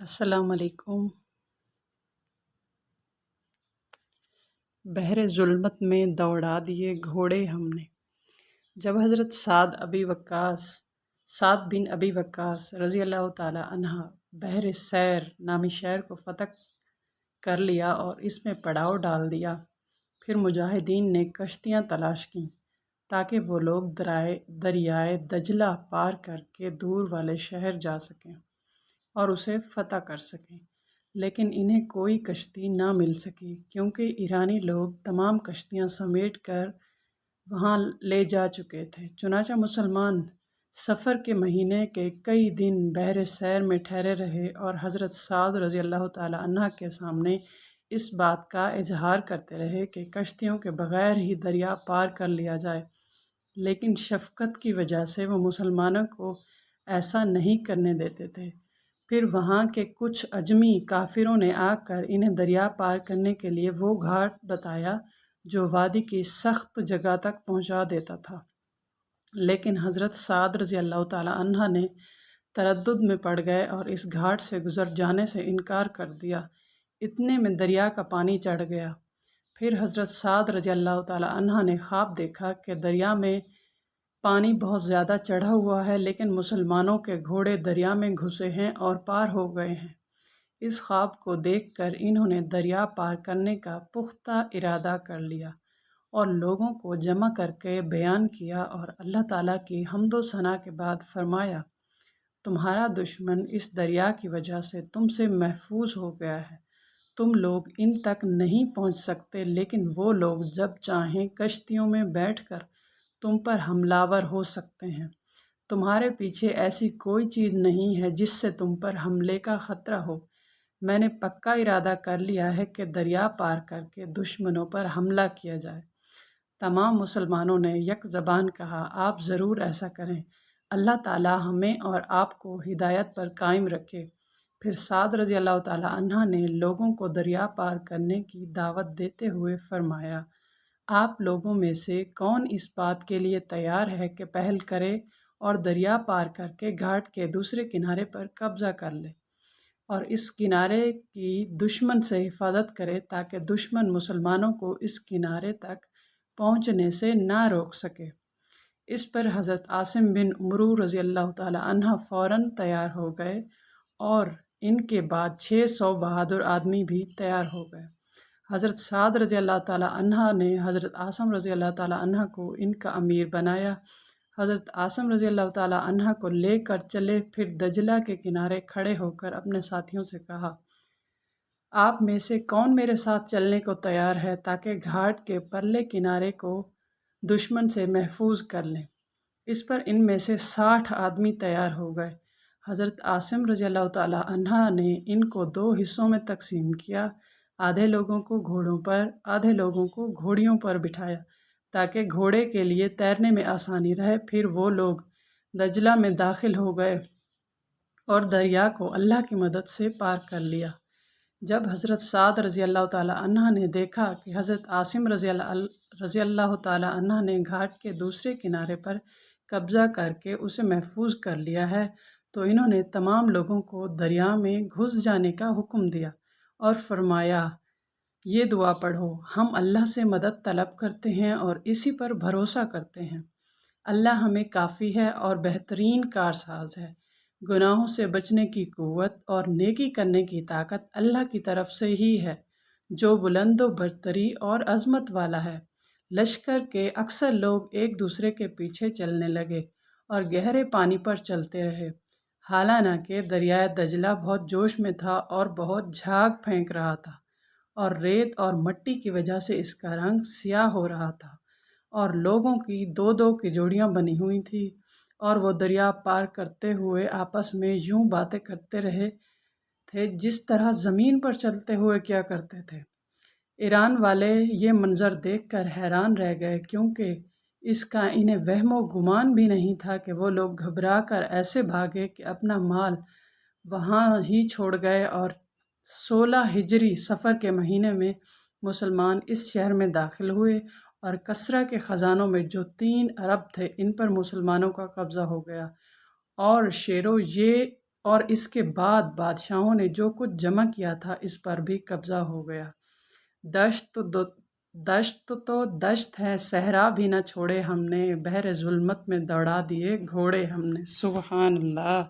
السلام علیکم۔ بحر ظلمت میں دوڑا دیے گھوڑے ہم نے، جب حضرت سعد بن ابی وقاص رضی اللہ تعالی عنہ بحر سیر نامی شہر کو فتح کر لیا اور اس میں پڑاؤ ڈال دیا، پھر مجاہدین نے کشتیاں تلاش کیں تاکہ وہ لوگ دریائے دجلہ پار کر کے دور والے شہر جا سکیں اور اسے فتح کر سکیں، لیکن انہیں کوئی کشتی نہ مل سکی کیونکہ ایرانی لوگ تمام کشتیاں سمیٹ کر وہاں لے جا چکے تھے۔ چنانچہ مسلمان سفر کے مہینے کے کئی دن بحر سیر میں ٹھہرے رہے اور حضرت سعد رضی اللہ تعالی عنہ کے سامنے اس بات کا اظہار کرتے رہے کہ کشتیوں کے بغیر ہی دریا پار کر لیا جائے، لیکن شفقت کی وجہ سے وہ مسلمانوں کو ایسا نہیں کرنے دیتے تھے۔ پھر وہاں کے کچھ عجمی کافروں نے آ کر انہیں دریا پار کرنے کے لیے وہ گھاٹ بتایا جو وادی کی سخت جگہ تک پہنچا دیتا تھا، لیکن حضرت سعد رضی اللہ تعالی عنہ نے تردد میں پڑ گئے اور اس گھاٹ سے گزر جانے سے انکار کر دیا۔ اتنے میں دریا کا پانی چڑھ گیا۔ پھر حضرت سعد رضی اللہ تعالی عنہ نے خواب دیکھا کہ دریا میں پانی بہت زیادہ چڑھا ہوا ہے، لیکن مسلمانوں کے گھوڑے دریا میں گھسے ہیں اور پار ہو گئے ہیں۔ اس خواب کو دیکھ کر انہوں نے دریا پار کرنے کا پختہ ارادہ کر لیا اور لوگوں کو جمع کر کے بیان کیا اور اللہ تعالیٰ کی حمد و ثنا کے بعد فرمایا، تمہارا دشمن اس دریا کی وجہ سے تم سے محفوظ ہو گیا ہے، تم لوگ ان تک نہیں پہنچ سکتے، لیکن وہ لوگ جب چاہیں کشتیوں میں بیٹھ کر تم پر حملہ ور ہو سکتے ہیں۔ تمہارے پیچھے ایسی کوئی چیز نہیں ہے جس سے تم پر حملے کا خطرہ ہو۔ میں نے پکا ارادہ کر لیا ہے کہ دریا پار کر کے دشمنوں پر حملہ کیا جائے۔ تمام مسلمانوں نے یک زبان کہا، آپ ضرور ایسا کریں، اللہ تعالی ہمیں اور آپ کو ہدایت پر قائم رکھے۔ پھر سعد رضی اللہ تعالی عنہ نے لوگوں کو دریا پار کرنے کی دعوت دیتے ہوئے فرمایا، آپ لوگوں میں سے کون اس بات کے لیے تیار ہے کہ پہل کرے اور دریا پار کر کے گھاٹ کے دوسرے کنارے پر قبضہ کر لے اور اس کنارے کی دشمن سے حفاظت کرے تاکہ دشمن مسلمانوں کو اس کنارے تک پہنچنے سے نہ روک سکے۔ اس پر حضرت عاصم بن عمرو رضی اللہ تعالی عنہ فوراً تیار ہو گئے اور ان کے بعد 600 بہادر آدمی بھی تیار ہو گئے۔ حضرت سعد رضی اللہ تعالی عنہ نے حضرت عاصم رضی اللہ تعالی عنہ کو ان کا امیر بنایا۔ حضرت عاصم رضی اللہ تعالی عنہ کو لے کر چلے، پھر دجلہ کے کنارے کھڑے ہو کر اپنے ساتھیوں سے کہا، آپ میں سے کون میرے ساتھ چلنے کو تیار ہے تاکہ گھاٹ کے پرلے کنارے کو دشمن سے محفوظ کر لیں۔ اس پر ان میں سے 60 آدمی تیار ہو گئے۔ حضرت عاصم رضی اللہ تعالی عنہ نے ان کو 2 حصوں میں تقسیم کیا، آدھے لوگوں کو گھوڑوں پر، آدھے لوگوں کو گھوڑیوں پر بٹھایا تاکہ گھوڑے کے لیے تیرنے میں آسانی رہے۔ پھر وہ لوگ دجلہ میں داخل ہو گئے اور دریا کو اللہ کی مدد سے پار کر لیا۔ جب حضرت سعد رضی اللہ تعالی عنہ نے دیکھا کہ حضرت عاصم رضی اللہ تعالی عنہ نے گھاٹ کے دوسرے کنارے پر قبضہ کر کے اسے محفوظ کر لیا ہے، تو انہوں نے تمام لوگوں کو دریا میں گھس جانے کا حکم دیا اور فرمایا، یہ دعا پڑھو، ہم اللہ سے مدد طلب کرتے ہیں اور اسی پر بھروسہ کرتے ہیں۔ اللہ ہمیں کافی ہے اور بہترین کارساز ہے۔ گناہوں سے بچنے کی قوت اور نیکی کرنے کی طاقت اللہ کی طرف سے ہی ہے، جو بلند و برتری اور عظمت والا ہے۔ لشکر کے اکثر لوگ ایک دوسرے کے پیچھے چلنے لگے اور گہرے پانی پر چلتے رہے، حالانکہ دریائے دجلہ بہت جوش میں تھا اور بہت جھاگ پھینک رہا تھا اور ریت اور مٹی کی وجہ سے اس کا رنگ سیاہ ہو رہا تھا، اور لوگوں کی 2 کی جوڑیاں بنی ہوئی تھیں اور وہ دریا پار کرتے ہوئے آپس میں یوں باتیں کرتے رہے تھے جس طرح زمین پر چلتے ہوئے کیا کرتے تھے۔ ایران والے یہ منظر دیکھ کر حیران رہ گئے، کیونکہ اس کا انہیں وہم و گمان بھی نہیں تھا کہ وہ لوگ گھبرا کر ایسے بھاگے کہ اپنا مال وہاں ہی چھوڑ گئے، اور 16 ہجری صفر کے مہینے میں مسلمان اس شہر میں داخل ہوئے اور کسریٰ کے خزانوں میں جو 3 ارب تھے ان پر مسلمانوں کا قبضہ ہو گیا، اور شیرو یہ اور اس کے بعد بادشاہوں نے جو کچھ جمع کیا تھا اس پر بھی قبضہ ہو گیا۔ دشت تو دشت ہے، صحرا بھی نہ چھوڑے ہم نے، بحر ظلمت میں دوڑا دیے گھوڑے ہم نے۔ سبحان اللہ۔